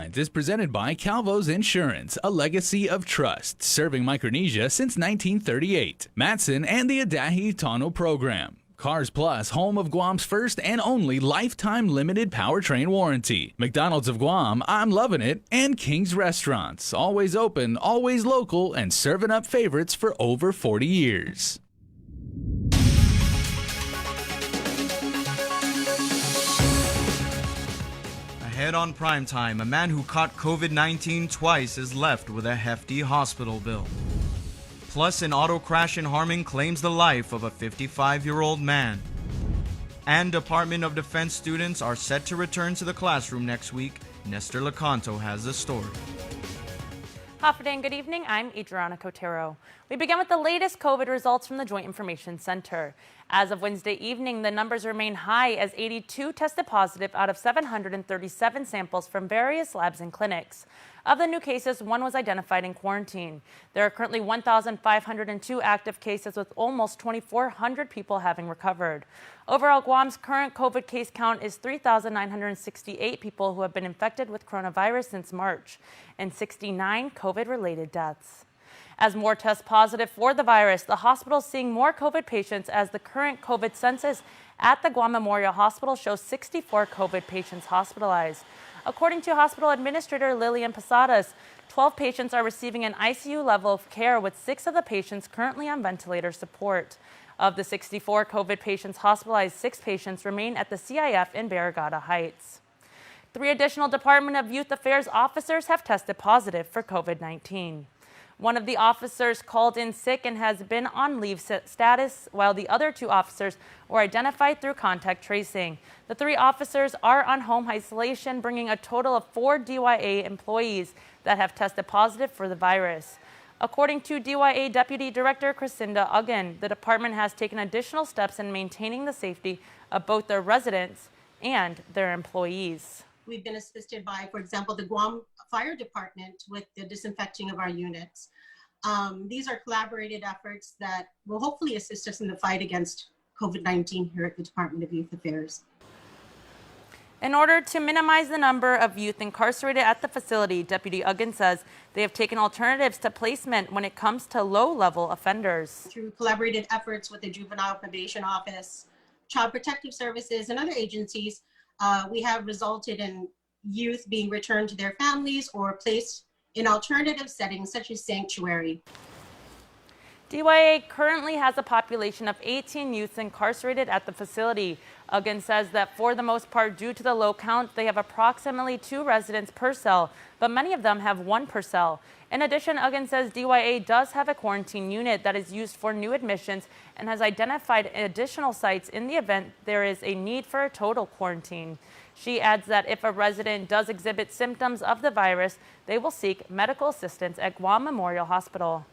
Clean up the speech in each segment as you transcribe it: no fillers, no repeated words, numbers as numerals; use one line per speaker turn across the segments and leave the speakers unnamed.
is presented by Calvo's Insurance, a legacy of trust, serving Micronesia since 1938. Matson and the Adahi Tano program. Cars Plus, home of Guam's first and only lifetime limited powertrain warranty. McDonald's of Guam, I'm loving it. And King's Restaurants, always open, always local, and serving up favorites for over 40 years.
Ahead on primetime, a man who caught COVID-19 twice is left with a hefty hospital bill. Plus, an auto crash in Harmon claims the life of a 55-year-old man. And Department of Defense students are set to return to the classroom next week. Nestor Lecanto has the story.
Hafa day and good evening. I'm Adriana Cotero. We begin with the latest COVID results from the Joint Information Center. As of Wednesday evening, the numbers remain high as 82 tested positive out of 737 samples from various labs and clinics. Of the new cases, one was identified in quarantine. There are currently 1,502 active cases with almost 2,400 people having recovered. Overall, Guam's current COVID case count is 3,968 people who have been infected with coronavirus since March and 69 COVID-related deaths. As more test positive for the virus, the hospital is seeing more COVID patients as the current COVID census at the Guam Memorial Hospital shows 64 COVID patients hospitalized. According to hospital administrator Lillian Posadas, 12 patients are receiving an ICU level of care with 6 of the patients currently on ventilator support. Of the 64 COVID patients hospitalized, 6 patients remain at the CIF in Barrigada Heights. 3 additional Department of Youth Affairs officers have tested positive for COVID-19. One of the officers called in sick and has been on leave status, while the other 2 officers were identified through contact tracing. The 3 officers are on home isolation, bringing a total of 4 DYA employees that have tested positive for the virus. According to DYA Deputy Director Crescinda Uggan, the department has taken additional steps in maintaining the safety of both their residents and their employees.
We've been assisted by, for example, the Guam Fire Department with the disinfecting of our units. These are collaborated efforts that will hopefully assist us in the fight against COVID-19 here at the Department of Youth Affairs.
In order to minimize the number of youth incarcerated at the facility, Deputy Uggan says they have taken alternatives to placement when it comes to low-level offenders.
Through collaborated efforts with the Juvenile Probation Office, Child Protective Services, and other agencies, we have resulted in youth being returned to their families or placed in alternative settings such as sanctuary.
DYA currently has a population of 18 youths incarcerated at the facility. Uggan says that for the most part, due to the low count, they have approximately 2 residents per cell, but many of them have 1 per cell. In addition, Uggan says DYA does have a quarantine unit that is used for new admissions and has identified additional sites in the event there is a need for a total quarantine. She adds that if a resident does exhibit symptoms of the virus, they will seek medical assistance at Guam Memorial Hospital.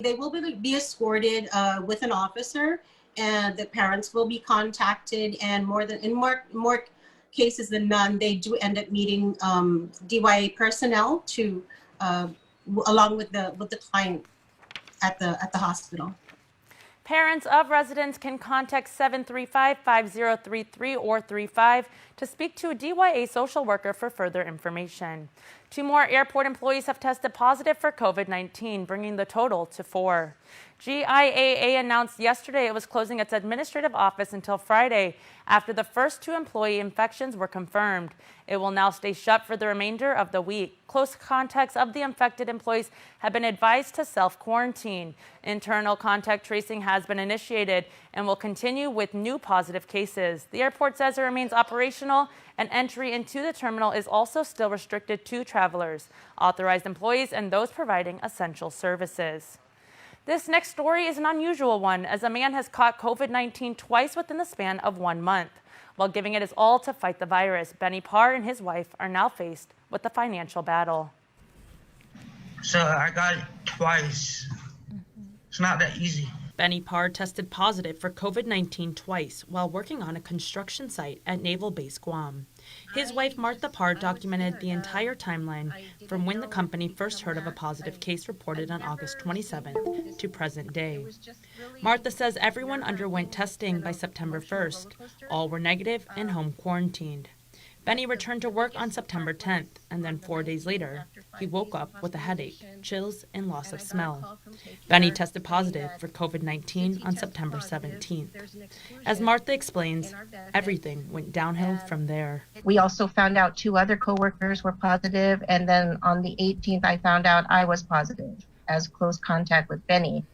They will be escorted with an officer, and the parents will be contacted. And in more cases than none, they do end up meeting DYA personnel to along with the client at the hospital.
Parents of residents can contact 735-5033 or 35 to speak to a DYA social worker for further information. 2 more airport employees have tested positive for COVID-19, bringing the total to 4. GIAA announced yesterday it was closing its administrative office until Friday after the first 2 employee infections were confirmed. It will now stay shut for the remainder of the week. Close contacts of the infected employees have been advised to self-quarantine. Internal contact tracing has been initiated and will continue with new positive cases. The airport says it remains operational and entry into the terminal is also still restricted to travelers, authorized employees, and those providing essential services. This next story is an unusual one, as a man has caught COVID-19 twice within the span of 1 month. While giving it his all to fight the virus, Benny Parr and his wife are now faced with a financial battle.
So I got it twice. It's not that easy.
Benny Parr tested positive for COVID-19 twice while working on a construction site at Naval Base Guam. His wife, Martha Parr, documented the entire timeline from when the company first heard of a positive case reported on August 27th to present day. Martha says everyone underwent testing by September 1st. All were negative and home quarantined. Benny returned to work on September 10th, and then 4 days later, he woke up with a headache, chills, and loss of smell. Benny tested positive for COVID-19 on September 17th. As Martha explains, everything went downhill from there.
We also found out 2 other coworkers were positive, and then on the 18th, I found out I was positive as close contact with Benny.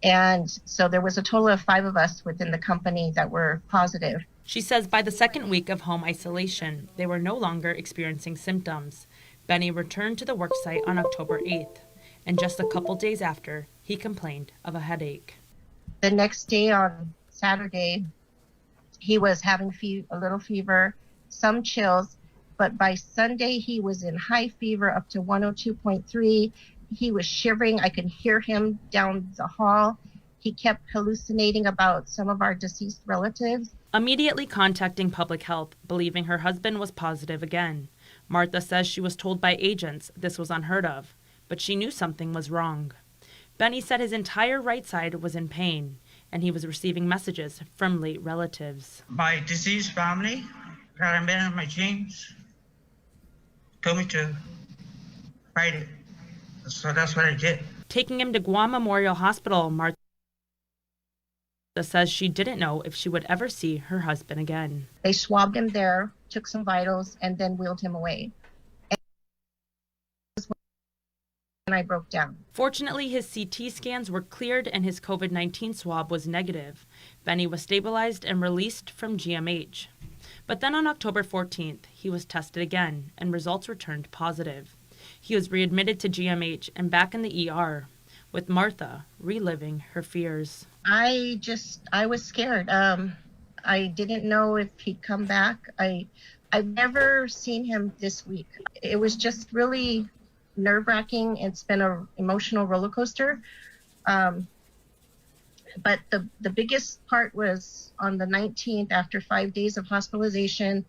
And so there was a total of 5 of us within the company that were positive.
She says by the second week of home isolation, they were no longer experiencing symptoms. Benny returned to the worksite on October 8th, and just a couple days after, he complained of a headache.
The next day on Saturday, he was having a little fever, some chills, but by Sunday he was in high fever up to 102.3. He was shivering. I could hear him down the hall. He kept hallucinating about some of our deceased relatives.
Immediately contacting public health, believing her husband was positive again. Martha says she was told by agents this was unheard of, but she knew something was wrong. Benny said his entire right side was in pain, and he was receiving messages from late relatives.
My deceased family got a man in my dreams, told me to fight it. So that's what I did.
Taking him to KUAM Memorial Hospital, Martha says she didn't know if she would ever see her husband again.
They swabbed him there, took some vitals, and then wheeled him away. And I broke down.
Fortunately, his CT scans were cleared and his COVID-19 swab was negative. Benny was stabilized and released from GMH. But then on October 14th, he was tested again and results returned positive. He was readmitted to GMH and back in the ER, with Martha reliving her fears.
I was scared. I didn't know if he'd come back. I've never seen him this week. It was just really nerve-wracking. It's been an emotional roller coaster. But the biggest part was on the 19th, after 5 days of hospitalization,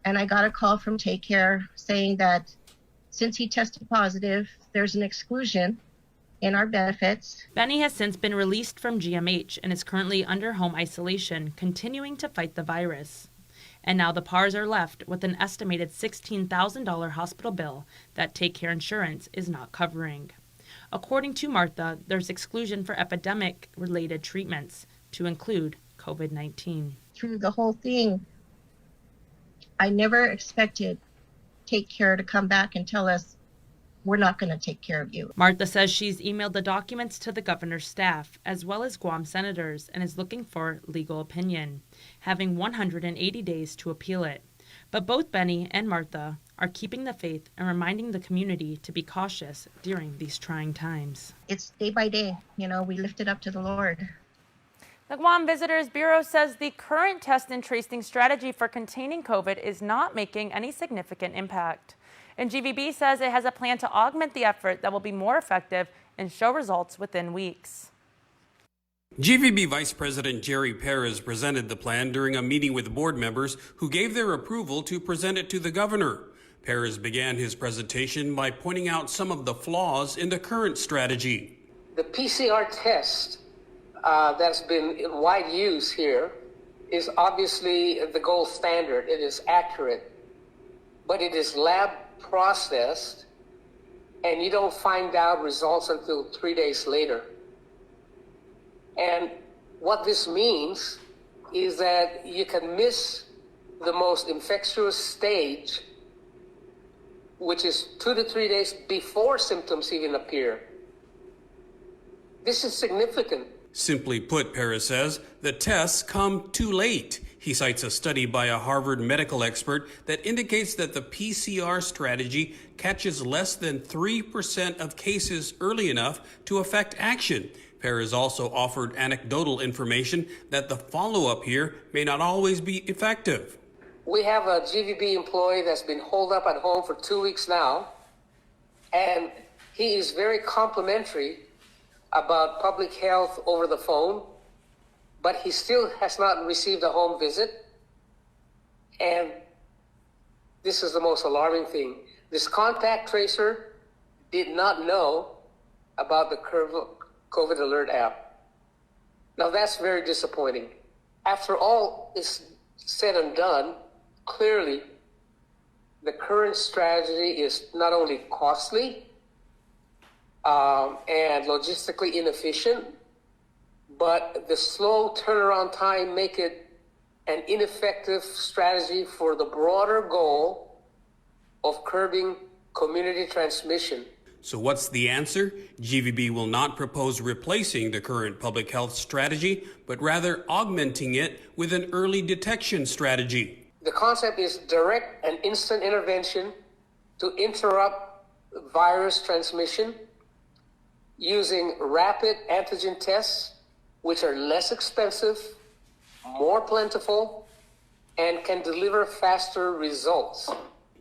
and I got a call from Take Care saying that since he tested positive, there's an exclusion in our benefits.
Benny has since been released from GMH and is currently under home isolation, continuing to fight the virus. And now the PARs are left with an estimated $16,000 hospital bill that Take Care insurance is not covering. According to Martha, there's exclusion for epidemic-related treatments, to include COVID-19.
Through the whole thing, I never expected Take Care to come back and tell us, we're not going to take care of you.
Martha says she's emailed the documents to the governor's staff, as well as KUAM senators, and is looking for legal opinion, having 180 days to appeal it. But both Benny and Martha are keeping the faith and reminding the community to be cautious during these trying times.
It's day by day, we lift it up to the Lord.
The Guam Visitors Bureau says the current test and tracing strategy for containing COVID is not making any significant impact. And GVB says it has a plan to augment the effort that will be more effective and show results within weeks.
GVB Vice President Jerry Perez presented the plan during a meeting with board members who gave their approval to present it to the governor. Perez began his presentation by pointing out some of the flaws in the current strategy.
The PCR test that's been in wide use here is obviously the gold standard. It is accurate, but it is lab processed, and you don't find out results until 3 days later. And what this means is that you can miss the most infectious stage, which is 2 to 3 days before symptoms even appear. This is significant.
Simply put, Perez says, the tests come too late. He cites a study by a Harvard medical expert that indicates that the PCR strategy catches less than 3% of cases early enough to affect action. Perez also offered anecdotal information that the follow-up here may not always be effective.
We have a GVB employee that's been holed up at home for 2 weeks now, and he is very complimentary about public health over the phone, but he still has not received a home visit. And this is the most alarming thing. This contact tracer did not know about the COVID Alert app. Now that's very disappointing. After all is said and done, Clearly, the current strategy is not only costly and logistically inefficient, but the slow turnaround time make it an ineffective strategy for the broader goal of curbing community transmission.
So what's the answer? GVB will not propose replacing the current public health strategy, but rather augmenting it with an early detection strategy.
The concept is direct and instant intervention to interrupt virus transmission using rapid antigen tests, which are less expensive, more plentiful, and can deliver faster results.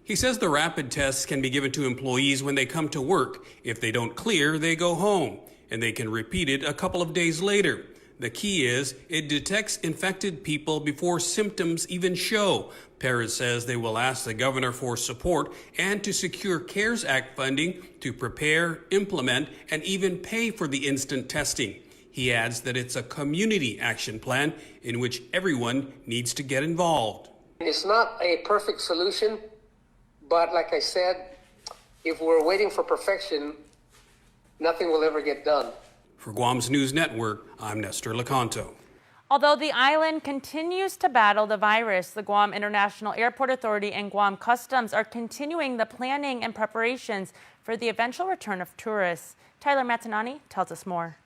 He says the rapid tests can be given to employees when they come to work. If they don't clear, they go home, and they can repeat it a couple of days later. The key is it detects infected people before symptoms even show. Perez says they will ask the governor for support and to secure CARES Act funding to prepare, implement, and even pay for the instant testing. He adds that it's a community action plan in which everyone needs to get involved.
It's not a perfect solution, but like I said, if we're waiting for perfection, nothing will ever get done.
For Guam's News Network, I'm Nestor Lecanto.
Although the island continues to battle the virus, the Guam International Airport Authority and Guam Customs are continuing the planning and preparations for the eventual return of tourists. Tyler Matanani tells us more.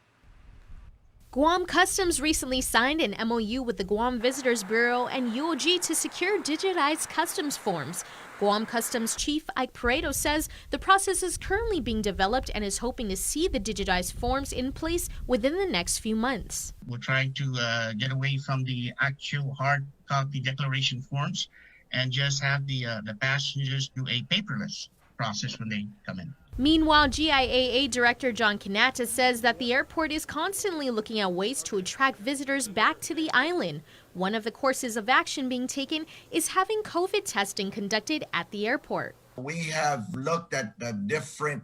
Guam Customs recently signed an MOU with the Guam Visitors Bureau and UOG to secure digitized customs forms. Guam Customs Chief Ike Pareto says the process is currently being developed and is hoping to see the digitized forms in place within the next few months.
We're trying to get away from the actual hard copy declaration forms and just have the passengers do a paperless process when they come in.
Meanwhile, GIAA Director John Kanata says that the airport is constantly looking at ways to attract visitors back to the island. One of the courses of action being taken is having COVID testing conducted at the airport.
We have looked at the different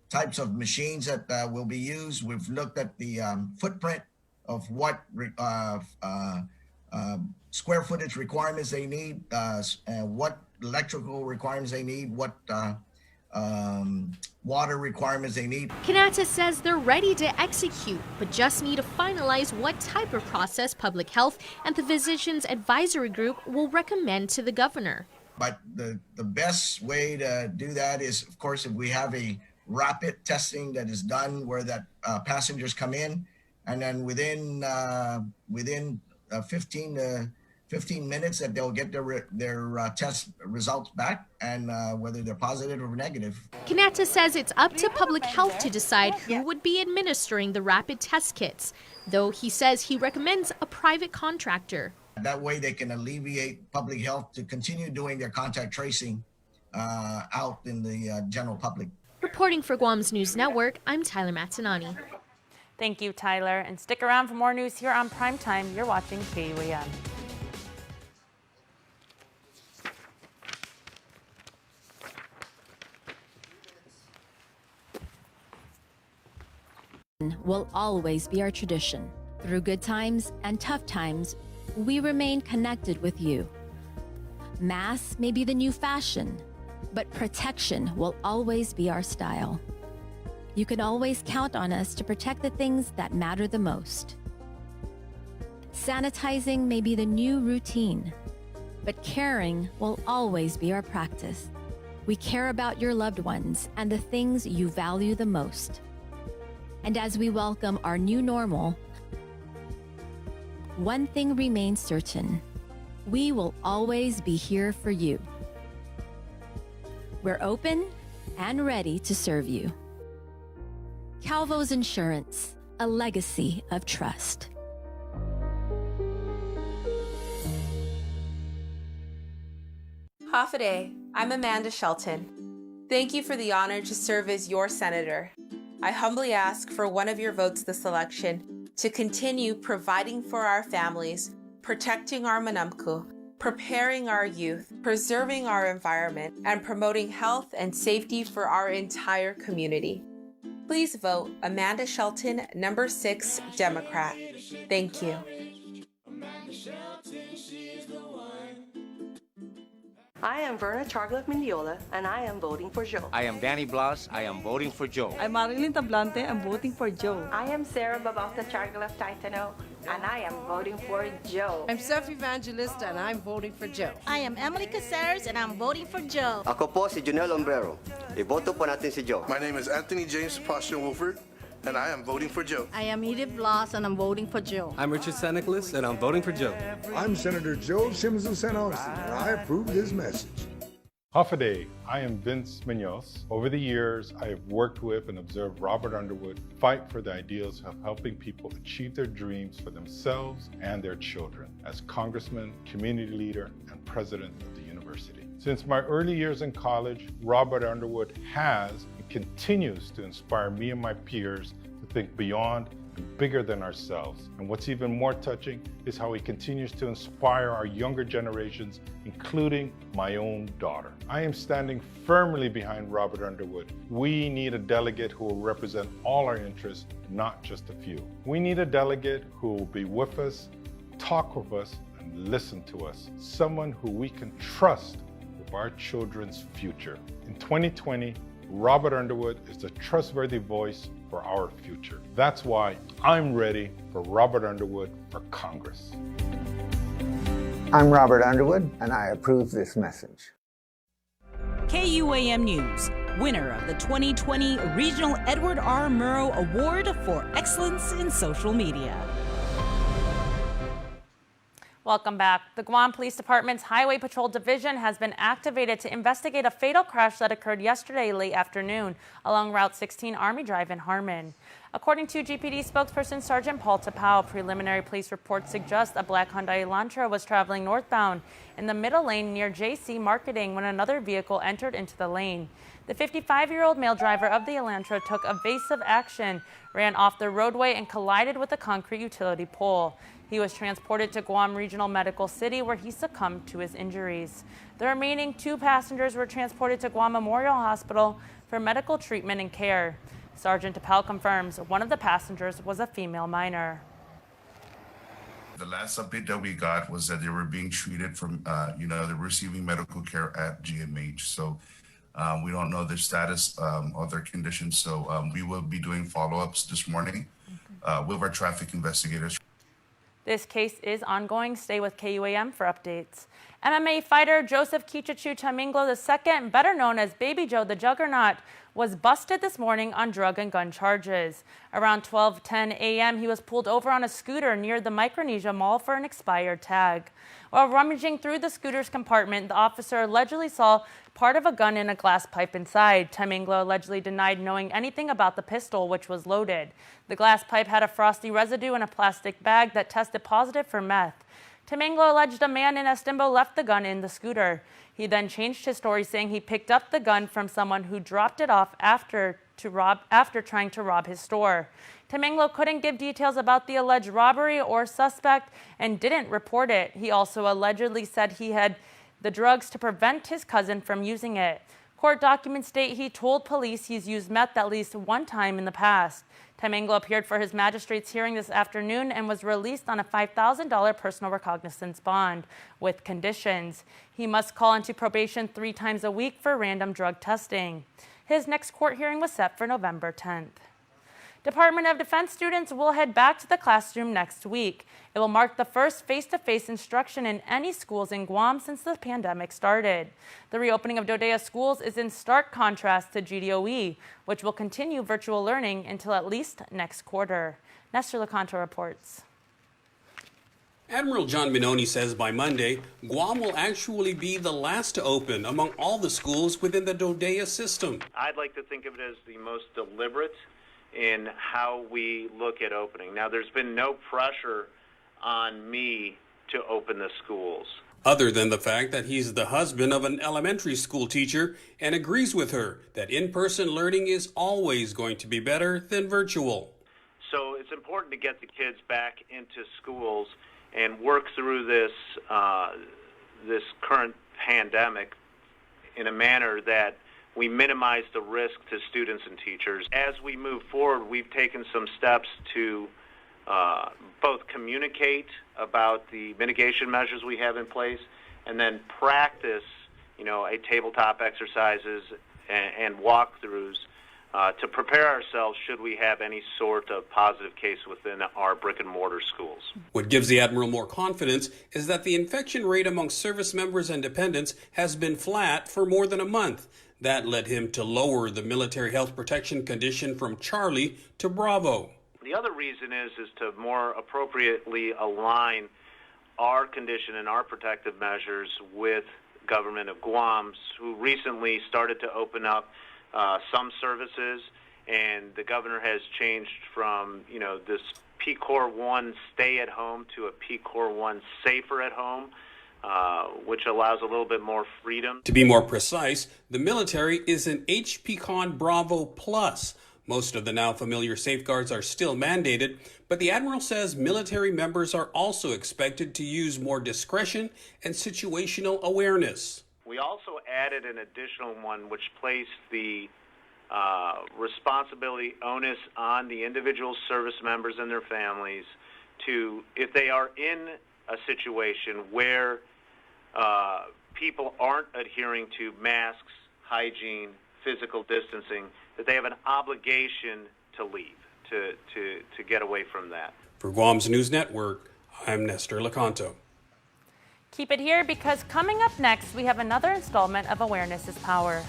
types of machines that will be used. We've looked at the footprint of what square footage requirements they need, what electrical requirements they need, what water requirements they need.
Kanata says they're ready to execute, but just need to finalize what type of process public health and the physicians advisory group will recommend to the governor.
But the best way to do that is, of course, if we have a rapid testing that is done where that passengers come in, and then within 15 minutes that they'll get their test results back and whether they're positive or negative.
Kanata says it's up to public health to decide who would be administering the rapid test kits, though he says he recommends a private contractor.
That way they can alleviate public health to continue doing their contact tracing out in the general public.
Reporting for Guam's News Network, I'm Tyler Matanani.
Thank you, Tyler. And stick around for more news here on Primetime. You're watching KUAM.
Will always be our tradition. Through good times and tough times, we remain connected with you. Masks may be the new fashion, but protection will always be our style. You can always count on us to protect the things that matter the most. Sanitizing may be the new routine, but caring will always be our practice. We care about your loved ones and the things you value the most. And as we welcome our new normal, one thing remains certain: we will always be here for you. We're open and ready to serve you. Calvo's Insurance, a legacy of trust.
Hafa, I'm Amanda Shelton. Thank you for the honor to serve as your senator. I humbly ask for one of your votes this election to continue providing for our families, protecting our manamku, preparing our youth, preserving our environment, and promoting health and safety for our entire community. Please vote Amanda Shelton, number 6, Democrat. Thank you.
I am Verna Charglaff Mendiola, and I am voting for Joe.
I am Danny Blas. I am voting for Joe.
I'm Marilyn Tablante. I'm voting for Joe.
I am Sarah Babauta Charglaff Titano, and I am voting for Joe.
I'm Steph Evangelista, and I'm voting for Joe.
I am Emily Caceres, and I'm voting for Joe.
Ako po si Junel Ombrero. Iboto po natin si Joe.
My name is Anthony James Sebastian Wolford, and I am voting for Joe.
I am Edith Blas, and I'm voting for Joe.
I'm Richard San Nicolas, and I'm voting for Joe.
I'm Senator Joe Simmons of St. Augustine, and I approve this message.
Hafaday, I am Vince Munoz. Over the years, I have worked with and observed Robert Underwood fight for the ideals of helping people achieve their dreams for themselves and their children as congressman, community leader, and president of the university. Since my early years in college, Robert Underwood has and continues to inspire me and my peers to think beyond and bigger than ourselves. And what's even more touching is how he continues to inspire our younger generations, including my own daughter. I am standing firmly behind Robert Underwood. We need a delegate who will represent all our interests, not just a few. We need a delegate who will be with us, talk with us, and listen to us. Someone who we can trust with our children's future. In 2020, Robert Underwood is the trustworthy voice for our future. That's why I'm ready for Robert Underwood for Congress.
I'm Robert Underwood, and I approve this message.
KUAM News, winner of the 2020 Regional Edward R. Murrow Award for Excellence in Social Media.
Welcome back. The Guam Police Department's Highway Patrol Division has been activated to investigate a fatal crash that occurred yesterday late afternoon along Route 16 Army Drive in Harmon. According to GPD spokesperson Sergeant Paul Tapao, preliminary police reports suggest a black Hyundai Elantra was traveling northbound in the middle lane near JC Marketing when another vehicle entered into the lane. The 55-year-old male driver of the Elantra took evasive action, ran off the roadway, and collided with a concrete utility pole. He was transported to Guam Regional Medical City, where he succumbed to his injuries. The remaining 2 passengers were transported to Guam Memorial Hospital for medical treatment and care. Sergeant Tapao confirms one of the passengers was a female minor.
The last update that we got was that they were being treated from, they were receiving medical care at GMH. So we don't know their status of their condition. So we will be doing follow-ups this morning with our traffic investigators.
This case is ongoing. Stay with KUAM for updates. MMA fighter Joseph Kichachu Chaminglo II, better known as Baby Joe the Juggernaut, was busted this morning on drug and gun charges. Around 12:10 a.m., he was pulled over on a scooter near the Micronesia Mall for an expired tag. While rummaging through the scooter's compartment, the officer allegedly saw part of a gun in a glass pipe inside. Chaminglo allegedly denied knowing anything about the pistol, which was loaded. The glass pipe had a frosty residue in a plastic bag that tested positive for meth. Chaminglo alleged a man in Estimbo left the gun in the scooter. He then changed his story, saying he picked up the gun from someone who dropped it off after trying to rob his store. Chaminglo couldn't give details about the alleged robbery or suspect and didn't report it. He also allegedly said he had the drugs to prevent his cousin from using it. Court documents state he told police he's used meth at least one time in the past. Chaminglo appeared for his magistrate's hearing this afternoon and was released on a $5,000 personal recognizance bond with conditions. He must call into probation 3 times a week for random drug testing. His next court hearing was set for November 10th. Department of Defense students will head back to the classroom next week. It will mark the first face-to-face instruction in any schools in Guam since the pandemic started. The reopening of Dodea schools is in stark contrast to GDOE, which will continue virtual learning until at least next quarter. Nestor Lecanto reports.
Admiral John Minoni says by Monday, Guam will actually be the last to open among all the schools within the Dodea system.
I'd like to think of it as the most deliberate in how we look at opening. Now, there's been no pressure on me to open the schools.
Other than the fact that he's the husband of an elementary school teacher and agrees with her that in-person learning is always going to be better than virtual.
So it's important to get the kids back into schools and work through this current pandemic in a manner that we minimize the risk to students and teachers. As we move forward, we've taken some steps to both communicate about the mitigation measures we have in place and then practice a tabletop exercises and walkthroughs to prepare ourselves should we have any sort of positive case within our brick and mortar schools.
What gives the Admiral more confidence is that the infection rate among service members and dependents has been flat for more than a month. That led him to lower the military health protection condition from Charlie to Bravo.
The other reason is to more appropriately align our condition and our protective measures with government of Guam, who recently started to open up some services, and the governor has changed from this PCOR 1 stay at home to a PCOR 1 safer at home, which allows a little bit more freedom.
To be more precise, the military is an HPCON Bravo Plus. Most of the now familiar safeguards are still mandated, but the Admiral says military members are also expected to use more discretion and situational awareness.
We also added an additional one which placed the responsibility onus on the individual service members and their families to, if they are in a situation where people aren't adhering to masks, hygiene, physical distancing, that they have an obligation to leave, to get away from that.
For Guam's News Network, I'm Nestor Lecanto.
Keep it here because coming up next, we have another installment of Awareness is Power.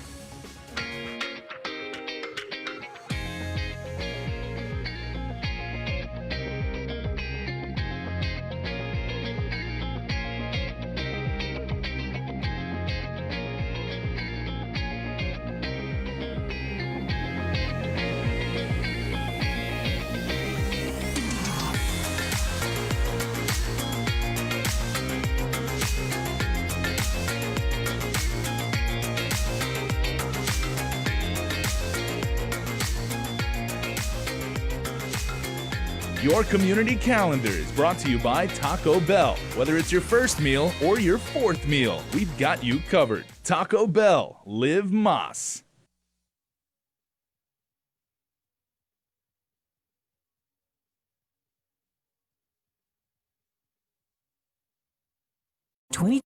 Your community calendar is brought to you by Taco Bell. Whether it's your first meal or your fourth meal, we've got you covered. Taco Bell, live Mas.
'20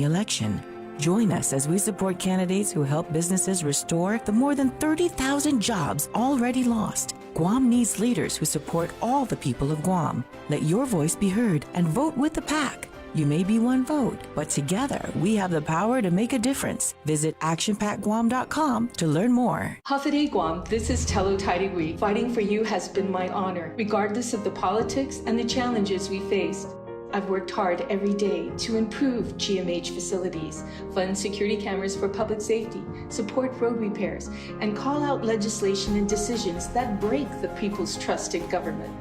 election. Join us as we support candidates who help businesses restore the more than 30,000 jobs already lost. Guam needs leaders who support all the people of Guam. Let your voice be heard and vote with the pack. You may be one vote, but together we have the power to make a difference. Visit actionpackguam.com to learn more.
Hafide Guam, this is Telo Tairiwi. Fighting for you has been my honor, regardless of the politics and the challenges we faced. I've worked hard every day to improve GMH facilities, fund security cameras for public safety, support road repairs, and call out legislation and decisions that break the people's trust in government.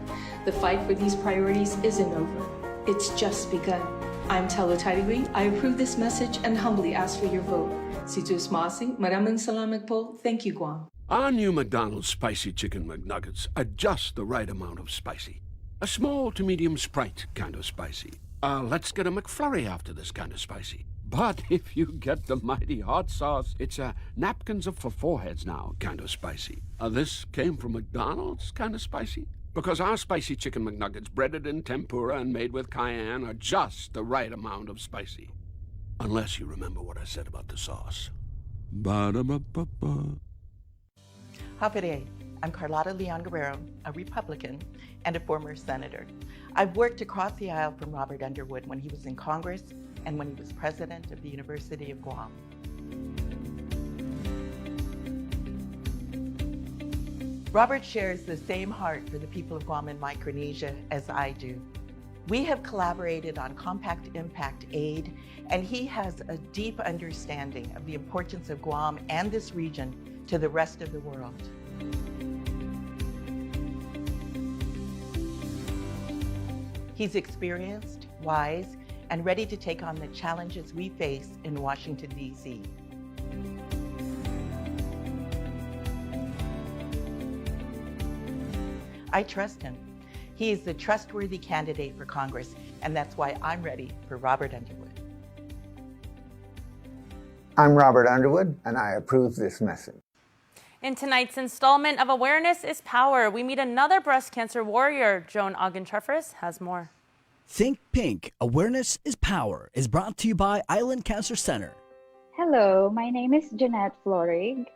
The fight for these priorities isn't over. It's just begun. I'm Telo Tairiwi. I approve this message and humbly ask for your vote. Situs Masing, maraming salamat po. Thank you, Guam.
Our new McDonald's Spicy Chicken McNuggets are just the right amount of spicy. A small to medium Sprite kind of spicy. Let's get a McFlurry after this kind of spicy. But if you get the mighty hot sauce, it's a napkins up for foreheads now kind of spicy. This came from McDonald's kind of spicy. Because our Spicy Chicken McNuggets, breaded in tempura and made with cayenne, are just the right amount of spicy. Unless you remember what I said about the sauce. Ba-da-ba-ba-ba.
Hafide, I'm Carlotta Leon Guerrero, a Republican and a former senator. I've worked across the aisle from Robert Underwood when he was in Congress and when he was president of the University of Guam. Robert shares the same heart for the people of Guam and Micronesia as I do. We have collaborated on compact impact aid, and he has a deep understanding of the importance of Guam and this region to the rest of the world. He's experienced, wise, and ready to take on the challenges we face in Washington, D.C. I trust him. He is the trustworthy candidate for Congress, and that's why I'm ready for Robert Underwood.
I'm Robert Underwood, and I approve this message.
In tonight's installment of Awareness is Power, we meet another breast cancer warrior. Joan Ogden-Treffers has more.
Think Pink, Awareness is Power is brought to you by Island Cancer Center. Hello, my name is Jeanette Florig.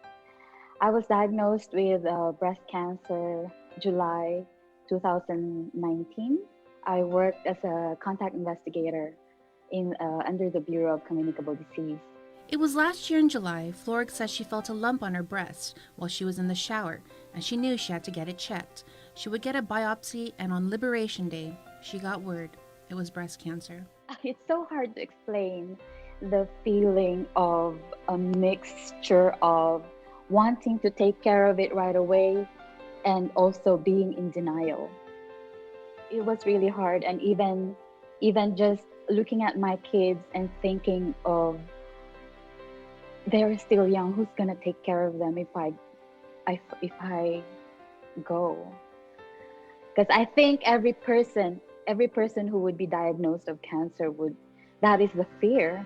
I was diagnosed with breast cancer July 2019. I worked as a contact investigator under the Bureau of Communicable Disease.
It was last year in July, Florig says she felt a lump on her breast while she was in the shower, and she knew she had to get it checked. She would get a biopsy, and on Liberation Day, she got word it was breast cancer.
It's so hard to explain the feeling of a mixture of wanting to take care of it right away and also being in denial. It was really hard, and even just looking at my kids and thinking of they're still young, who's gonna take care of them if I go? Because I think every person who would be diagnosed of cancer that is the fear,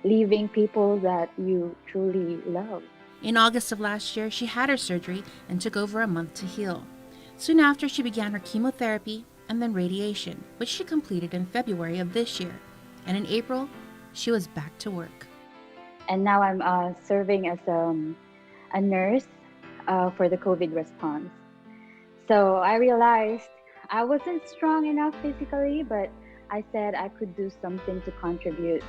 leaving people that you truly love.
In August of last year, she had her surgery and took over a month to heal. Soon after, she began her chemotherapy and then radiation, which she completed in February of this year. And in April, she was back to work.
And now I'm serving as a nurse for the COVID response. So I realized I wasn't strong enough physically, but I said I could do something to contribute.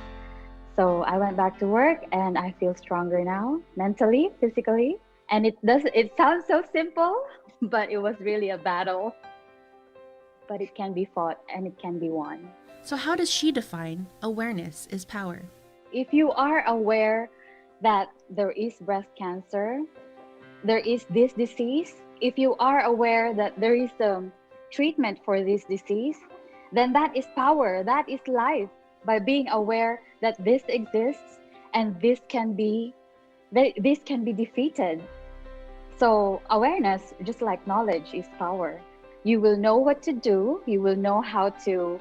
So I went back to work, and I feel stronger now, mentally, physically. And it sounds so simple, but it was really a battle. But it can be fought and it can be won.
So how does she define awareness is power?
If you are aware that there is breast cancer, there is this disease, if you are aware that there is a treatment for this disease, then that is power, that is life. By being aware that this exists and this can be defeated. So awareness, just like knowledge, is power. You will know what to do. You will know how to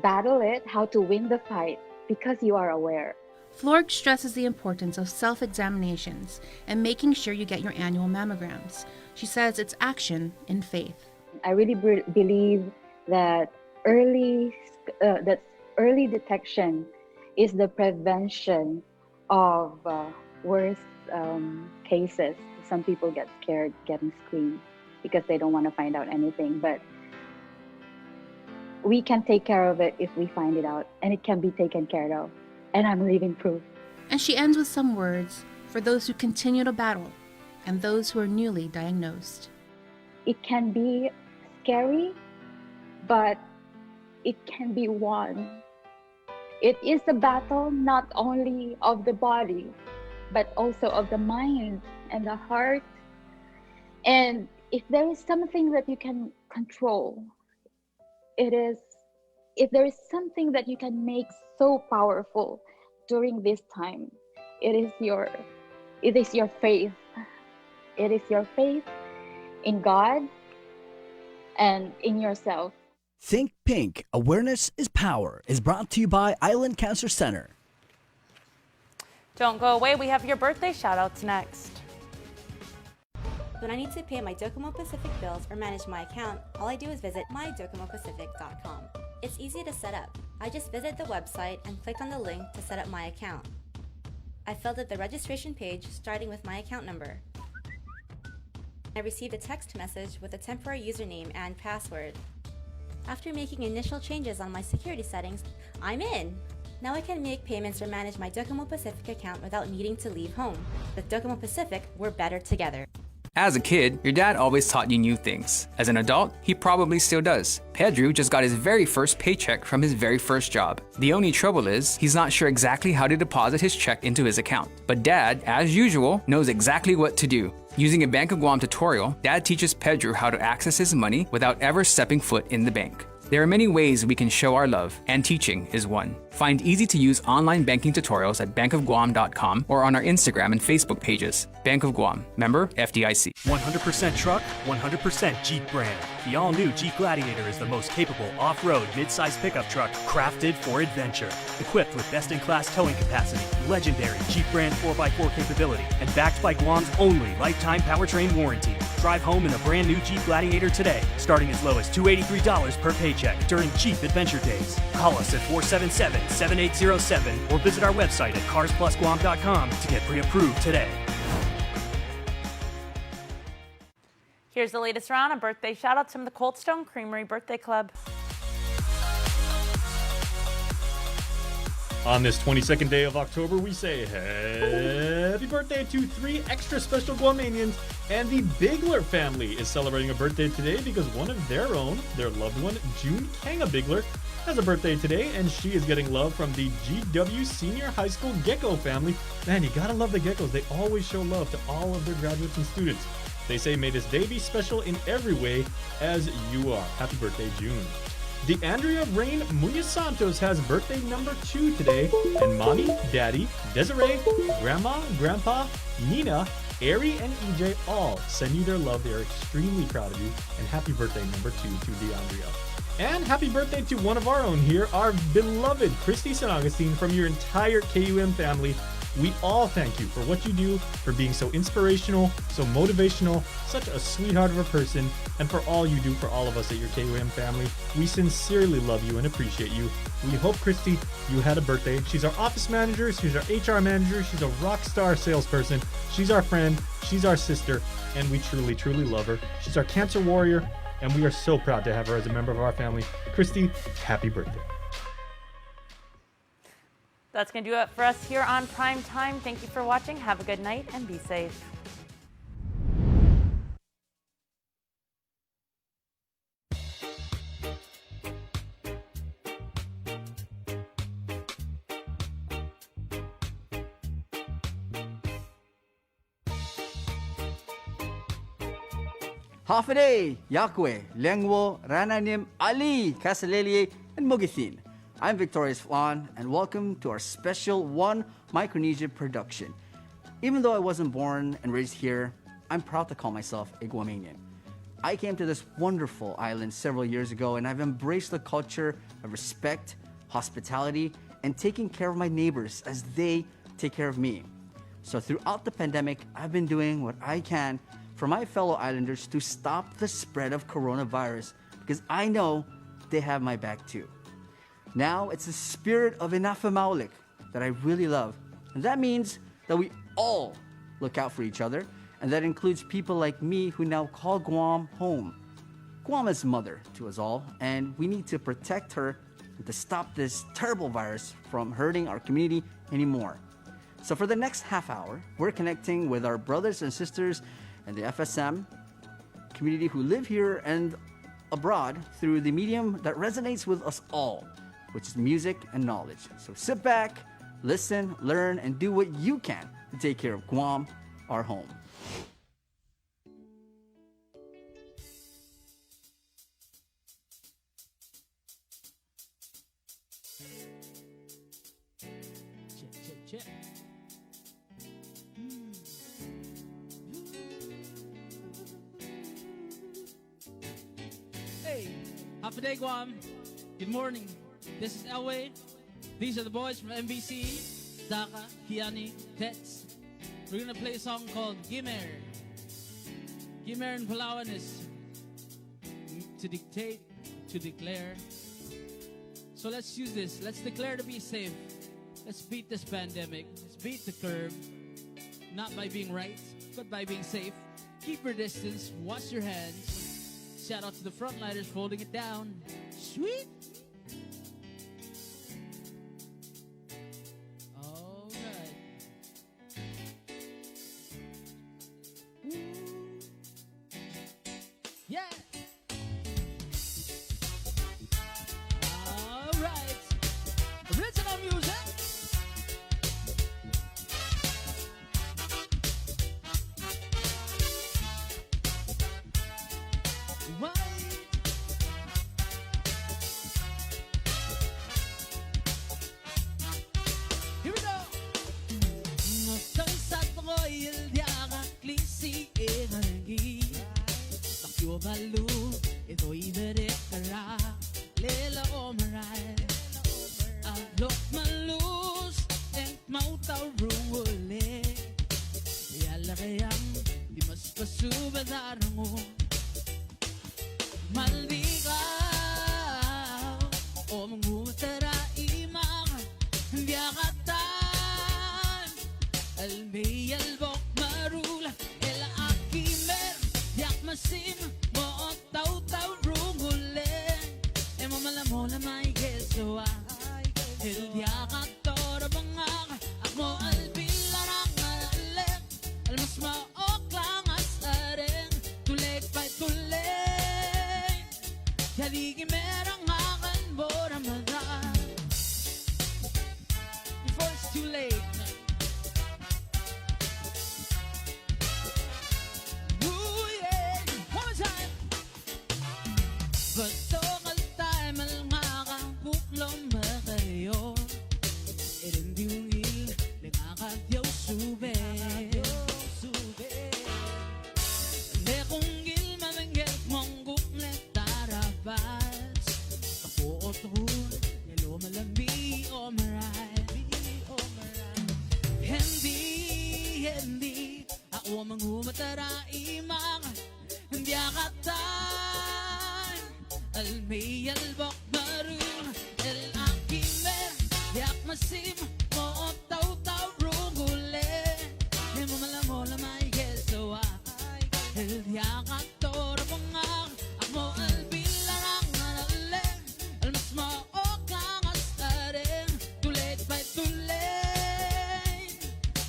battle it, how to win the fight, because you are aware.
Florig stresses the importance of self-examinations and making sure you get your annual mammograms. She says it's action in faith.
I really believe that early detection is the prevention of worse cases. Some people get scared getting screened because they don't want to find out anything, but we can take care of it if we find it out, and it can be taken care of. And I'm living proof.
And she ends with some words for those who continue to battle and those who are newly diagnosed.
It can be scary, but it can be won. It is a battle not only of the body, but also of the mind and the heart. And if there is something that you can control, if there is something that you can make so powerful during this time, it is your faith. It is your faith in God and in yourself.
Think Pink, Awareness is Power is brought to you by Island Cancer Center.
Don't go away, we have your birthday shout-outs next.
When I need to pay my Docomo Pacific bills or manage my account, all I do is visit mydocomopacific.com. It's easy to set up. I just visit the website and click on the link to set up my account. I filled out the registration page starting with my account number. I received a text message with a temporary username and password. After making initial changes on my security settings, I'm in! Now I can make payments or manage my Docomo Pacific account without needing to leave home. With Docomo Pacific, we're better together.
As a kid, your dad always taught you new things. As an adult, he probably still does. Pedro just got his very first paycheck from his very first job. The only trouble is, he's not sure exactly how to deposit his check into his account. But Dad, as usual, knows exactly what to do. Using a Bank of Guam tutorial, Dad teaches Pedro how to access his money without ever stepping foot in the bank. There are many ways we can show our love, and teaching is one. Find easy-to-use online banking tutorials at bankofguam.com or on our Instagram and Facebook pages. Bank of Guam, member FDIC.
100% truck, 100% Jeep brand. The all-new Jeep Gladiator is the most capable off-road mid-size pickup truck crafted for adventure. Equipped with best-in-class towing capacity, legendary Jeep brand 4x4 capability, and backed by Guam's only lifetime powertrain warranty. Drive home in a brand new Jeep Gladiator today, starting as low as $283 per paycheck during Jeep Adventure Days. Call us at 477-7807 or visit our website at carsplusguam.com to get pre-approved today.
Here's the latest round of birthday shout-outs from the Cold Stone Creamery Birthday Club.
On this 22nd day of October, we say happy birthday to 3 extra special Guamanians, and the Bigler family is celebrating a birthday today because one of their own, their loved one, June Kanga Bigler, has a birthday today, and she is getting love from the GW Senior High School Gecko family. Man, you gotta love the Geckos. They always show love to all of their graduates and students. They say, may this day be special in every way as you are. Happy birthday, June. The Andrea Rain Muñoz Santos has birthday number 2 today, and Mommy, Daddy, Desiree, Grandma, Grandpa, Nina, Ari, and EJ all send you their love. They are extremely proud of you, and happy birthday number 2 to the Andrea. And happy birthday to one of our own here, our beloved Christy San Agustin from your entire KUM family. We all thank you for what you do, for being so inspirational, so motivational, such a sweetheart of a person, and for all you do for all of us at your KUM family. We sincerely love you and appreciate you. We hope, Christy, you had a birthday. She's our office manager, she's our HR manager, she's a rock star salesperson, she's our friend, she's our sister, and we truly, truly love her. She's our cancer warrior, and we are so proud to have her as a member of our family. Christy, happy birthday.
That's going to do it for us here on Prime Time. Thank you for watching. Have a good night and be safe.
Half a day, Yakwe, Lengwo, Rananim, Ali, Kasalelier, and Mogithin. I'm Victorious Flan, and welcome to our special One Micronesia production. Even though I wasn't born and raised here, I'm proud to call myself a Guamanian. I came to this wonderful island several years ago, and I've embraced the culture of respect, hospitality, and taking care of my neighbors as they take care of me. So throughout the pandemic, I've been doing what I can for my fellow islanders to stop the spread of coronavirus, because I know they have my back too. Now, it's the spirit of Inafamaulik that I really love. And that means that we all look out for each other, and that includes people like me who now call Guam home. Guam is mother to us all, and we need to protect her and to stop this terrible virus from hurting our community anymore. So for the next half hour, we're connecting with our brothers and sisters in the FSM community who live here and abroad through the medium that resonates with us all, which is music and knowledge. So sit back, listen, learn, and do what you can to take care of Guam, our home.
Hey, half a day, Guam. Good morning. This is Elway. These are the boys from MBC, Daka, Kiani, Tets. We're gonna play a song called Gimer. Gimer in Palawan is to dictate, to declare. So let's use this. Let's declare to be safe. Let's beat this pandemic. Let's beat the curve. Not by being right, but by being safe. Keep your distance. Wash your hands. Shout out to the frontliners for holding it down. Sweet. All right. Yeah. All right. Original music. Here we go. Balu, ito ibere kara, lela omarai. Alok malus, and mauta ruole. Yala kayang di mas pasu. subadarmo maldigaw o mangutara imang biakatan almay albok marula el akimer yak masim mo taw rungule emo malamola may gesoa el diakator bangag mo albilarang alek almas maoklang asaren tulek pa'y tulek yaligi merang akan boramadan before it's too late. Ooh yeah, one more time. Batokal tayo malangakang kuklong makayo Erendil lengakad yaw sube Lekungil mamengel mongguk le tarabas Kapuot hun yelo malami o maray Hindi ako mangumatara imang Hindi akatan almay albok marun el akimer yak masim mo taw rungule Nemo malamola may gesoa el yakator bangag mo albilarang alale almas maokang asaren tulet pa'y tulet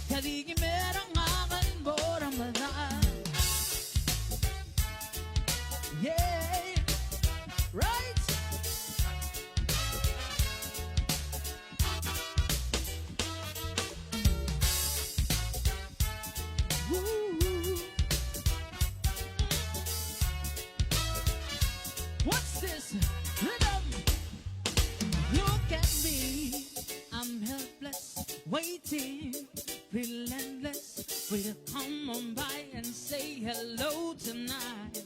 kadigi merang akan boramadan yeah right What's this rhythm? Look at me, I'm helpless, waiting, relentless, for you to come on by and say hello tonight.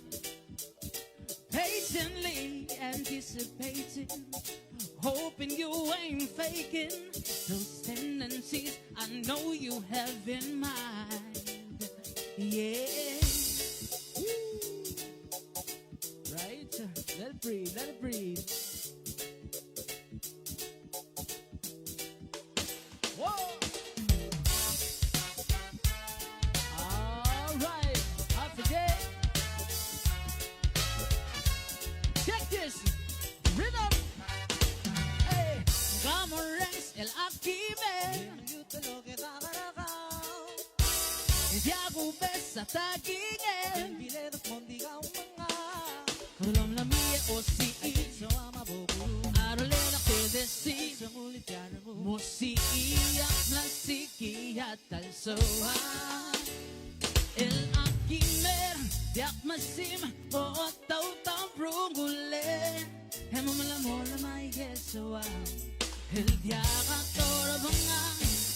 Patiently anticipating, hoping you ain't faking those tendencies I know you have in mind. Yeah. Right? Let it breathe, let it breathe. Whoa! All right, I forget. Check this rhythm. Hey, Gamorex el Akime. Diago besa tagingen. Biledos mondigaw mga. Kulam la mie o si so amabobu. Arolena pedesi. Sangulit yan mo. Mosi iyak na sikiya talsoa. El Akimer diak masim o taw rungule. Hemo malamola may gesoa. El diakator banga.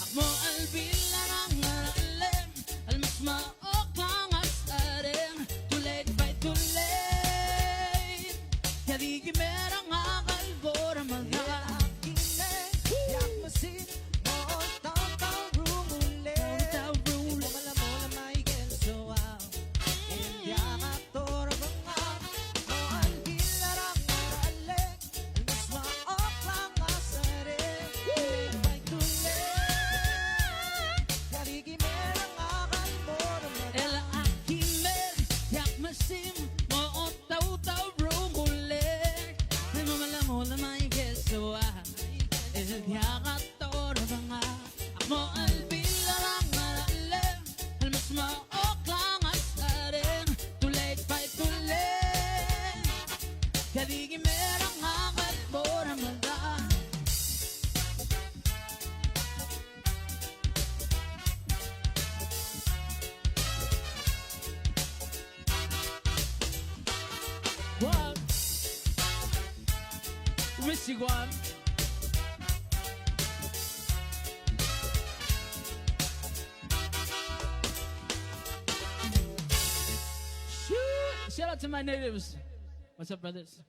Akmo albilarang alem. Almas maoklang asaren. Tulet pa'y tulet. Yadigi merang akal boramadan. Yak masin mo taw rungule. Taw rungule. Malamola may gensoa. El diakator banga. Mo albilarang alek. Almas maoklang asaren. Tulet pa'y tulet. Yadigi merang akal boramadan. El Akimer yak masim mo taw rungule. Nemo malamola may gesoa. El diakator banga. Akmo albilarang alem. Almas maoklang asaren. Tulet pa'y tulet. Kadigi merang akal boramadan. Guam. Miss you, Guam. Shoot. Shout out to my natives. What's up, brothers?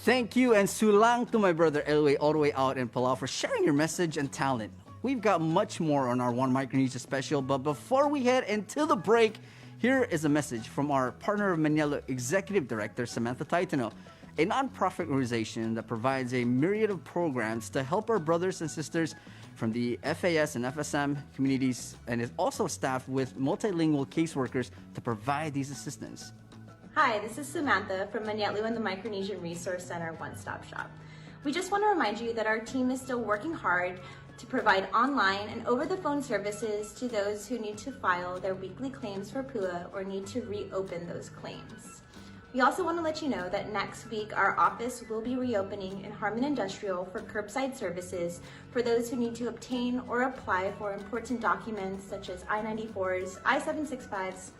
Thank you and sulang to my brother Elway all the way out in Palau for sharing your message and talent. We've got much more on our One Micronesia special, but before we head into the break, Here is a message from our partner of Manila Executive Director Samantha Taitano, a nonprofit organization that provides a myriad of programs to help our brothers and sisters from the FAS and FSM communities, and is also staffed with multilingual caseworkers to provide these assistance.
Hi, this is Samantha from Manyetlu and the Micronesian Resource Center One Stop Shop. We just want to remind you that our team is still working hard to provide online and over-the-phone services to those who need to file their weekly claims for PUA or need to reopen those claims. We also want to let you know that next week our office will be reopening in Harmon Industrial for curbside services for those who need to obtain or apply for important documents such as I-94s, I-765s,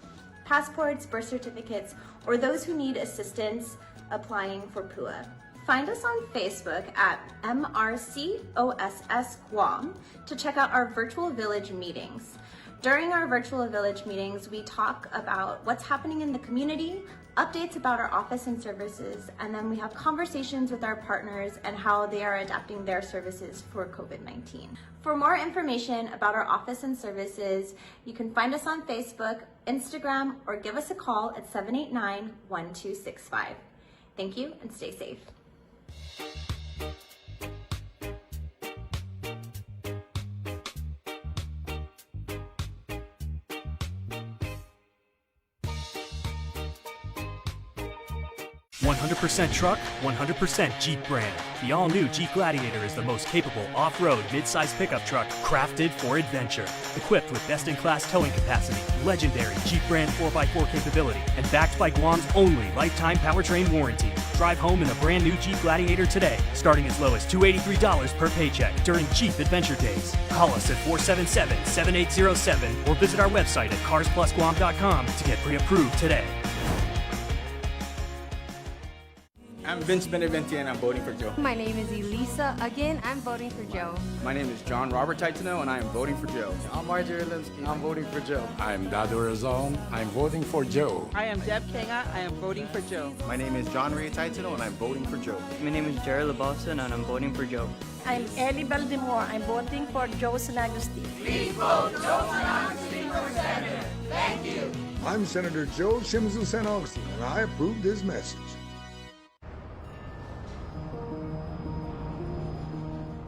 passports, birth certificates, or those who need assistance applying for PUA. Find us on Facebook at MRCOSS KUAM to check out our virtual village meetings. During our virtual village meetings, we talk about what's happening in the community, updates about our office and services, and then we have conversations with our partners and how they are adapting their services for COVID-19. For more information about our office and services, you can find us on Facebook, Instagram, or give us a call at 789-1265. Thank you and stay safe.
100% truck, 100% Jeep brand. The all-new Jeep Gladiator is the most capable off-road mid-size pickup truck crafted for adventure. Equipped with best-in-class towing capacity, legendary Jeep brand 4x4 capability, and backed by Guam's only lifetime powertrain warranty. Drive home in a brand new Jeep Gladiator today, starting as low as $283 per paycheck during Jeep Adventure Days. Call us at 477-7807 or visit our website at carsplusguam.com to get pre-approved today.
I'm Vince Beneventi and I'm voting for Joe.
My name is Elisa. Again, I'm voting for Joe.
My name is John Robert Taitano and I am voting for Joe.
I'm Marjorie Linsky. I'm voting for Joe.
I'm Dado Razon. I'm voting for Joe.
I am Deb Kenga. I am voting for Joe.
My name is John Ray Taitano and I'm voting for Joe.
My name is Jerry Labalson and I'm voting for Joe.
I'm Ellie Baldemore. I'm voting for Joe Sanagusti.
Please vote Joe Sanagusti for Senator. Thank you.
I'm Senator Joe Shimizu Sanagusti and I approve this message.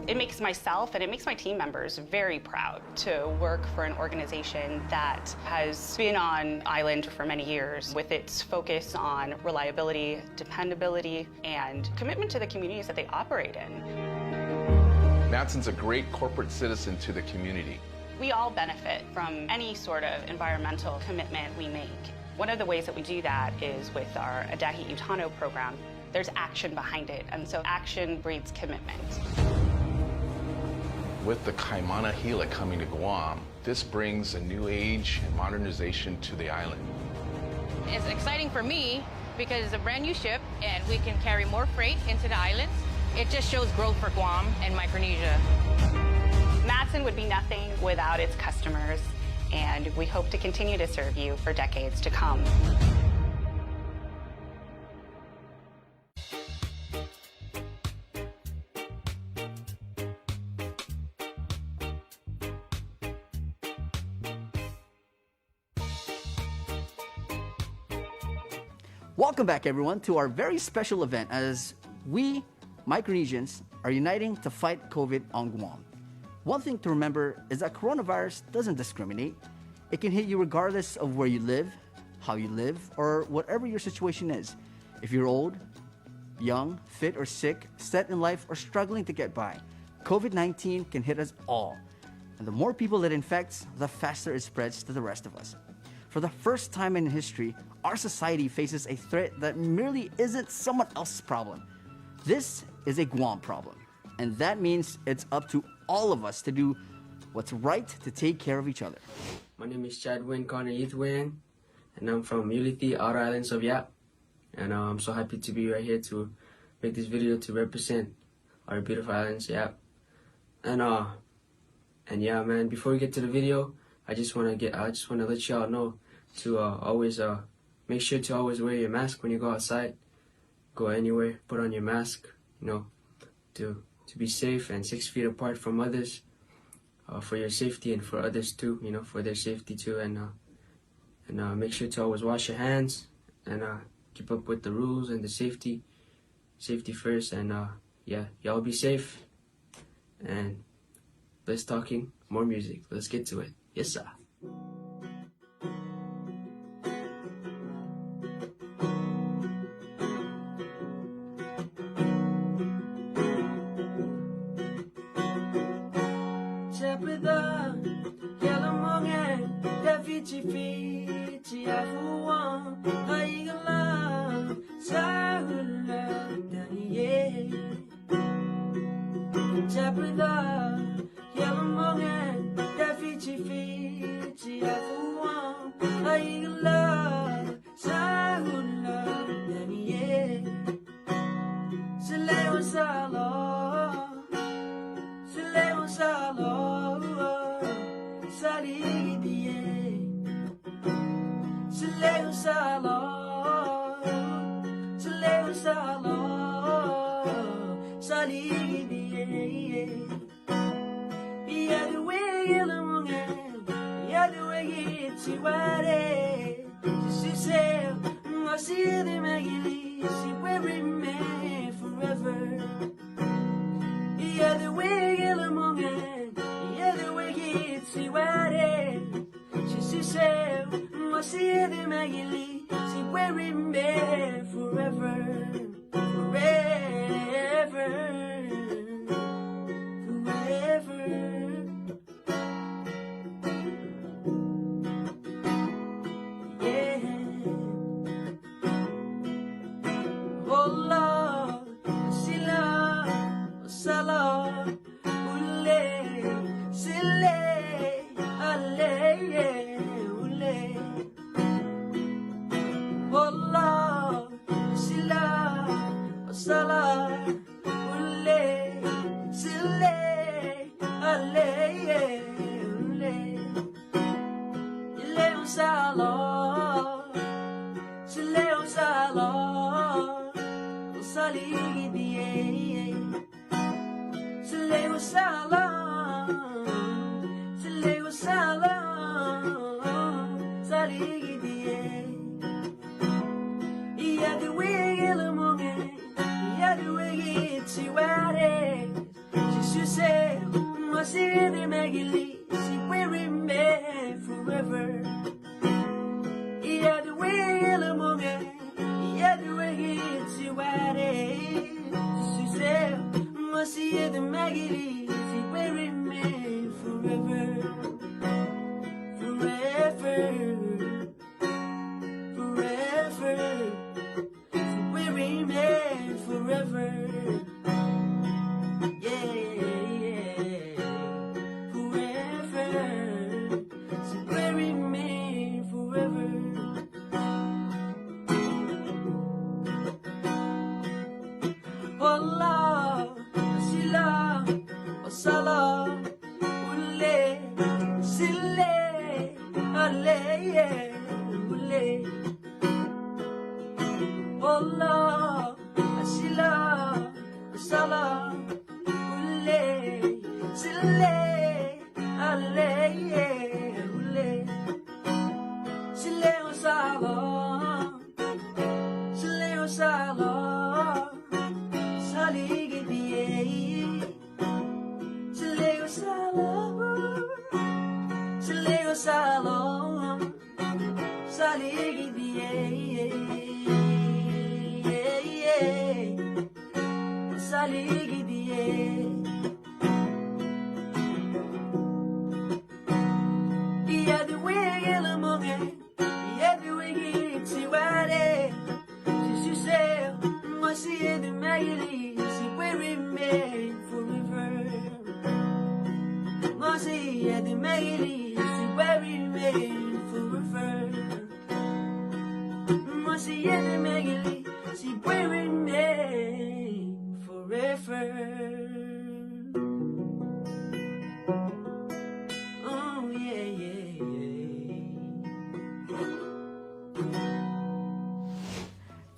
It makes myself and it makes my team members very proud to work for an organization that has been on island for many years with its focus on reliability, dependability, and commitment to the communities that they operate in.
Matson's a great corporate citizen to the community.
We all benefit from any sort of environmental commitment we make. One of the ways that we do that is with our Adahi Utano program. There's action behind it, and so action breeds commitment.
With the Kaimana Hila coming to Guam, this brings a new age and modernization to the island.
It's exciting for me because it's a brand new ship and we can carry more freight into the islands. It just shows growth for Guam and Micronesia.
Matson would be nothing without its customers, and we hope to continue to serve you for decades to come.
Welcome back, everyone, to our very special event as we, Micronesians, are uniting to fight COVID on Guam. One thing to remember is that coronavirus doesn't discriminate. It can hit you regardless of where you live, how you live, or whatever your situation is. If you're old, young, fit, or sick, set in life, or struggling to get by, COVID-19 can hit us all. And the more people it infects, the faster it spreads to the rest of us. For the first time in history, our society faces a threat that merely isn't someone else's problem. This is a Guam problem. And that means it's up to all of us to do what's right to take care of each other.
My name is Chadwin Connor Yithwan, and I'm from Ulithi, Outer Islands of Yap. And I'm so happy to be right here to make this video to represent our beautiful islands, Yap. And yeah, man, before we get to the video, I just want to let y'all know to always make sure to always wear your mask when you go outside, go anywhere, put on your mask, you know, to be safe and 6 feet apart from others, for your safety and for others too, you know, for their safety too. And make sure to always wash your hands and keep up with the rules and the safety first. And yeah, y'all be safe. And less talking, more music. Let's get to it. Yes, sir.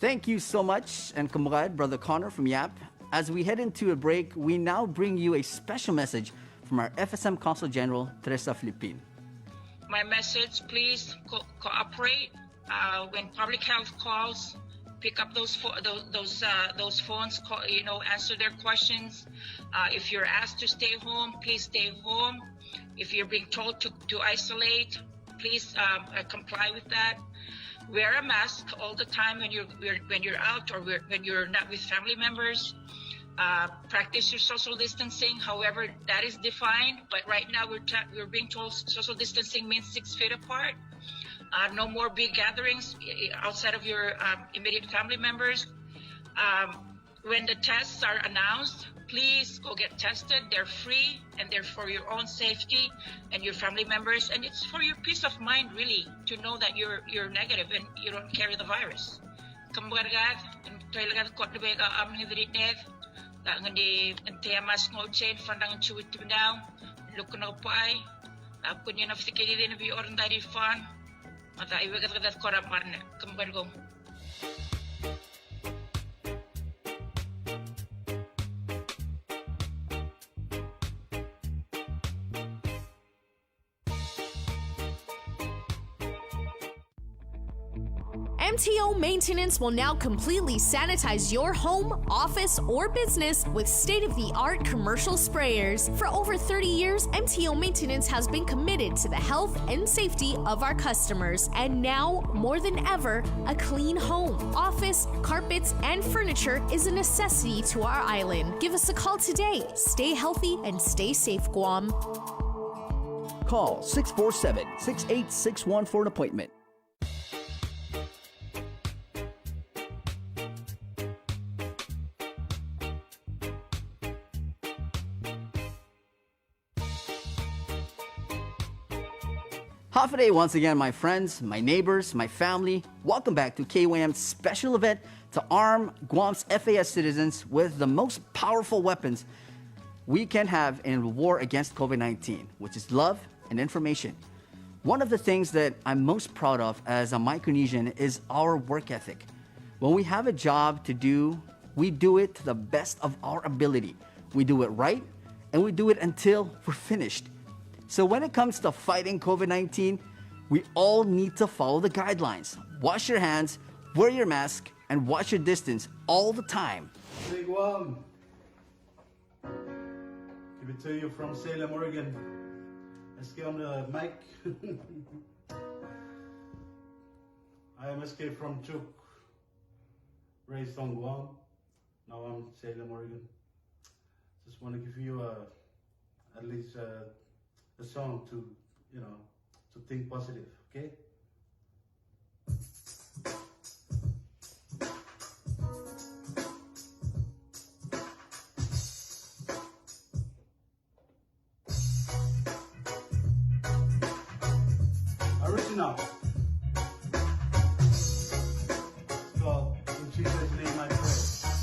Thank you so much, and kamrad, Brother Connor from YAP. As we head into a break, we now bring you a special message from our FSM Consul General, Teresa Filipin.
my message, please cooperate. When public health calls, pick up those phones, answer their questions. If you're asked to stay home, please stay home. If you're being told to isolate, please comply with that. Wear a mask all the time when you're out or when you're not with family members. Practice your social distancing, however that is defined. But right now we're being told social distancing means 6 feet apart. No more big gatherings outside of your immediate family members. When the tests are announced, please go get tested. They're free and they're for your own safety and your family members. And it's for your peace of mind, really, to know that you're negative and you don't carry the virus. Kambargad, toilagat kot lebega hidritnev, ngandi temas ngochen fandang chuit now, look no pai, kunya na fikiri din bi orang dari fan, mata iwagat kadat korap marne, kambargong.
MTO Maintenance will now completely sanitize your home, office, or business with state-of-the-art commercial sprayers. For over 30 years, MTO Maintenance has been committed to the health and safety of our customers. And now, more than ever, a clean home, office, carpets, and furniture is a necessity to our island. Give us a call today. Stay healthy and stay safe, Guam.
Call 647-6861 for an appointment.
Half a day once again, my friends, my neighbors, my family. Welcome back to KUAM's special event to arm Guam's FAS citizens with the most powerful weapons we can have in the war against COVID-19, which is love and information. One of the things that I'm most proud of as a Micronesian is our work ethic. When we have a job to do, we do it to the best of our ability. We do it right, and we do it until we're finished. So when it comes to fighting COVID-19, we all need to follow the guidelines. Wash your hands, wear your mask, and watch your distance all the time.
Big one. Give it to you from Salem, Oregon. Let's get on the mic. I am escaped from Chuk, raised on Guam. Now I'm Salem, Oregon. Just want to give you at least a song to, to think positive, okay? Original. It's called In Jesus' Name I Pray.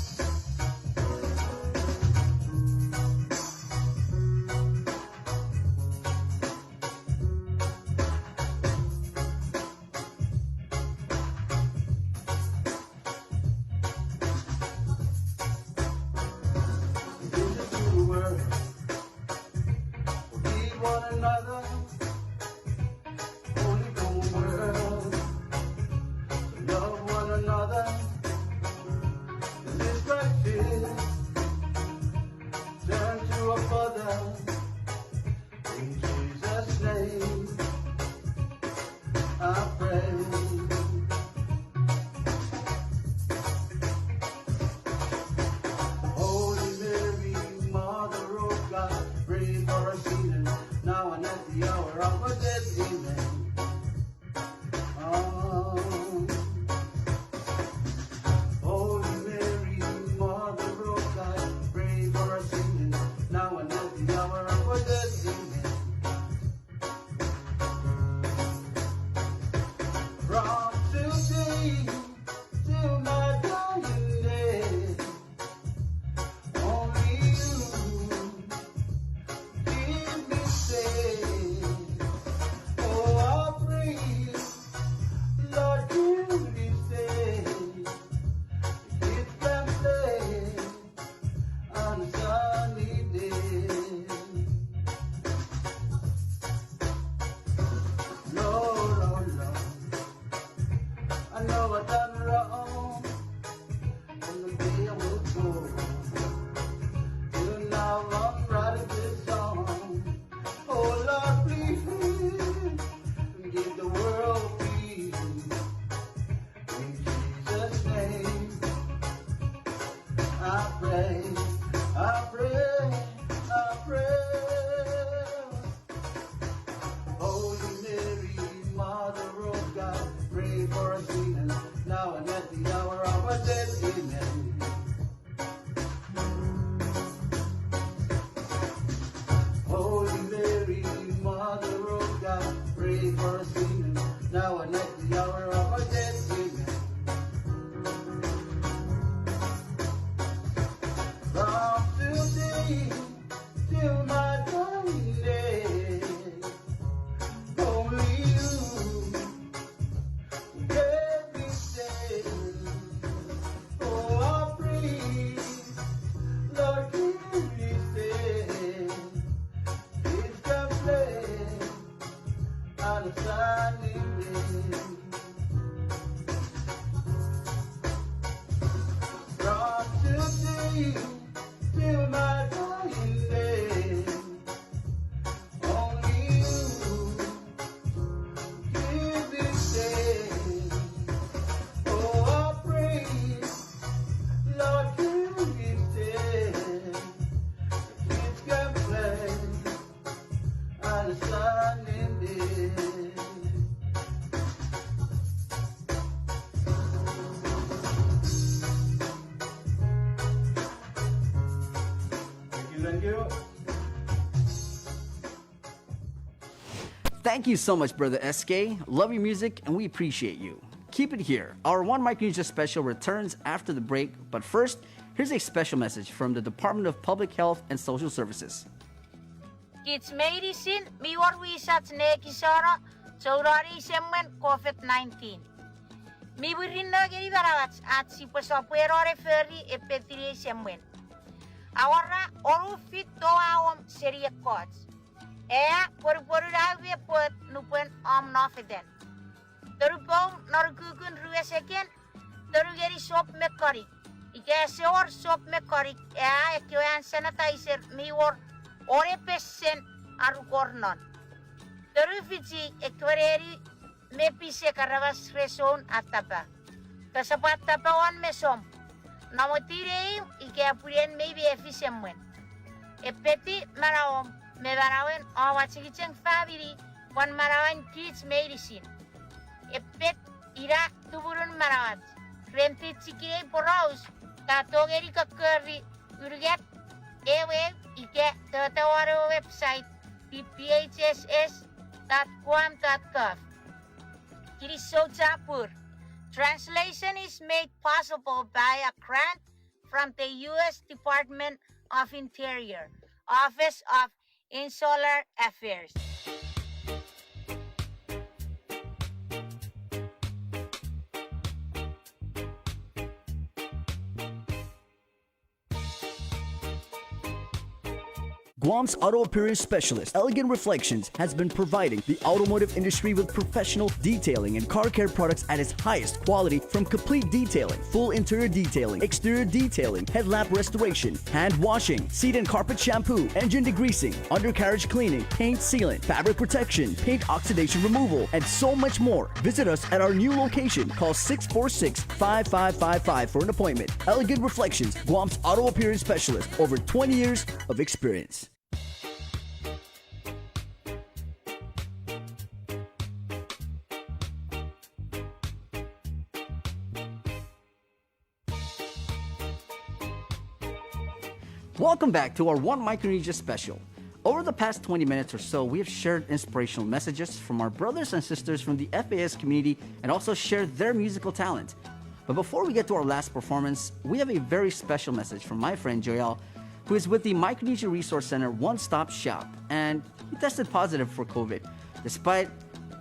Thank you so much, Brother SK. Love your music and we appreciate you. Keep it here. Our One Micronesia special returns after the break, but first, here's a special message from the Department of Public Health and Social Services.
Kids medicine, miwar wisat nekisara, saurari semen COVID-19. Miwirin na giri barawats at si pasapuerore ferry epetiri semen. Awara oru fit to awam seria kods. Poru-poru rawi pot nupen nofiden. Terupong norgukun rueseken, terugeri sop mekari. Ike seor sop mekari, ekyoan sanitizer miwar ore pesen arukornon. Terufiti ekwareri mepise karavas reson atapa. Kasapat tapawan mesom. Namotirei ike apurien maybe efisiemen. Epeti maraom. Me barawen awachigiteng family wan marawan kids medicine. Epet ira tuburun marawat. Renti chikire poraus katogeri kakari urget ewe ike tatawaro website pphss.kuam.gov. Kiri Sochapur. Translation is made possible by a grant from the U.S. Department of Interior, Office of Insular Affairs.
Guam's auto appearance specialist, Elegant Reflections, has been providing the automotive industry with professional detailing and car care products at its highest quality, from complete detailing, full interior detailing, exterior detailing, headlamp restoration, hand washing, seat and carpet shampoo, engine degreasing, undercarriage cleaning, paint sealant, fabric protection, paint oxidation removal, and so much more. Visit us at our new location. Call 646-5555 for an appointment. Elegant Reflections, Guam's auto appearance specialist, over 20 years of experience.
Welcome back to our One Micronesia special. Over the past 20 minutes or so, we have shared inspirational messages from our brothers and sisters from the FAS community and also shared their musical talent. But before we get to our last performance, we have a very special message from my friend Joel, who is with the Micronesia Resource Center One-Stop Shop, and he tested positive for COVID. Despite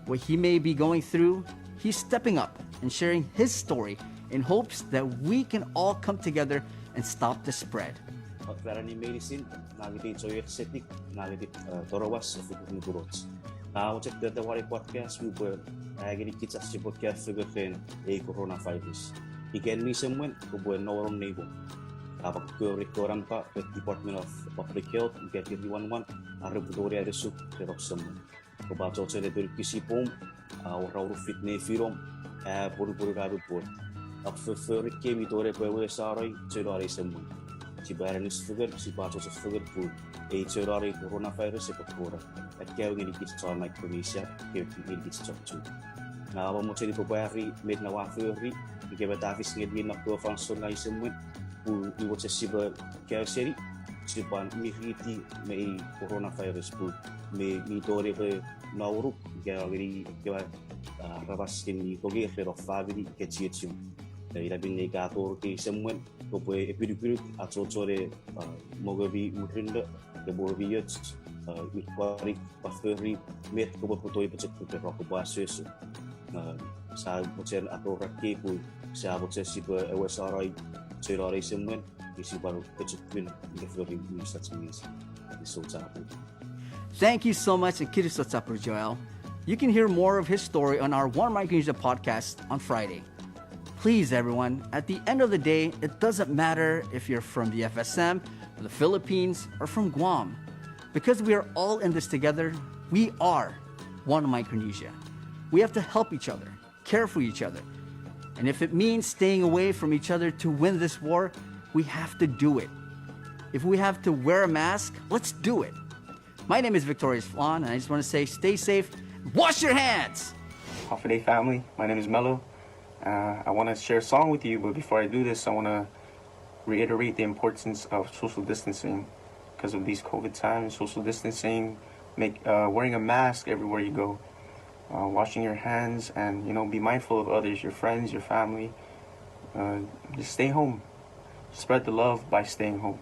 what he may be going through, he's stepping up and sharing his story in hopes that we can all come together and stop the spread.
Otvarani medicine, nagiti choyet setik, nagiti torowas fukutin kurots. Now check the Wari podcast, we were agri kids as you podcast figure a coronavirus. He can miss someone who were no one neighbor. Kapag kurikoran pa the Department of Public Health, get 11 arrebutoria de suk terok someone. Kubato sa level kisipom, rauru fit ne firom, puru rabu port. Ak for it came itore pewe sarai, chedari someone. Si Baroness figure, si Bato sa figure food, a chedari coronavirus at Pura, at carrying it to Micronesia, here to eat its top too. Now, I'm going to go made na waffle, we gave a Davis Nedwin of the function I someone who was a cyber care city, Sipan Mifiti may coronavirus food, may Midore Nauru, Gary Rabas in the Toge of Fabi, Ketchium. They have been negator to someone who play a pretty at Sotore Mogavi Mutrinda, the Borviets, with Parik, Paferi, made Kobotoy to the Rockobas. Sa Bochen Atora Cape, sa Bochen Sipa, OSRI, Chirari Simwen, Isibar, Petchupin, the floating such means.
Thank you so much, and Kirisotsapur Joel. You can hear more of his story on our One Micronesia podcast on Friday. Please, everyone, at the end of the day, it doesn't matter if you're from the FSM, the Philippines, or from Guam. Because we are all in this together, we are One Micronesia. We have to help each other, care for each other. And if it means staying away from each other to win this war, we have to do it. If we have to wear a mask, let's do it. My name is Victorious Flan, and I just want to say stay safe, wash your hands!
Happy Day family, my name is Mello. I want to share a song with you, but before I do this, I want to reiterate the importance of social distancing. Because of these COVID times, social distancing, wearing a mask everywhere you go, washing your hands, and be mindful of others, your friends, your family. Just stay home. Spread the love by staying home.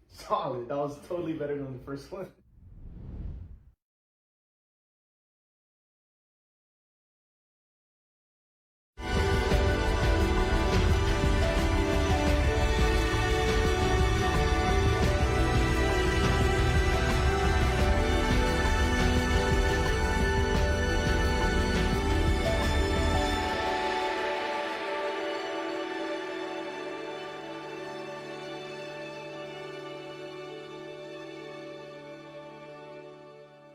Solid. That was totally better than the first one.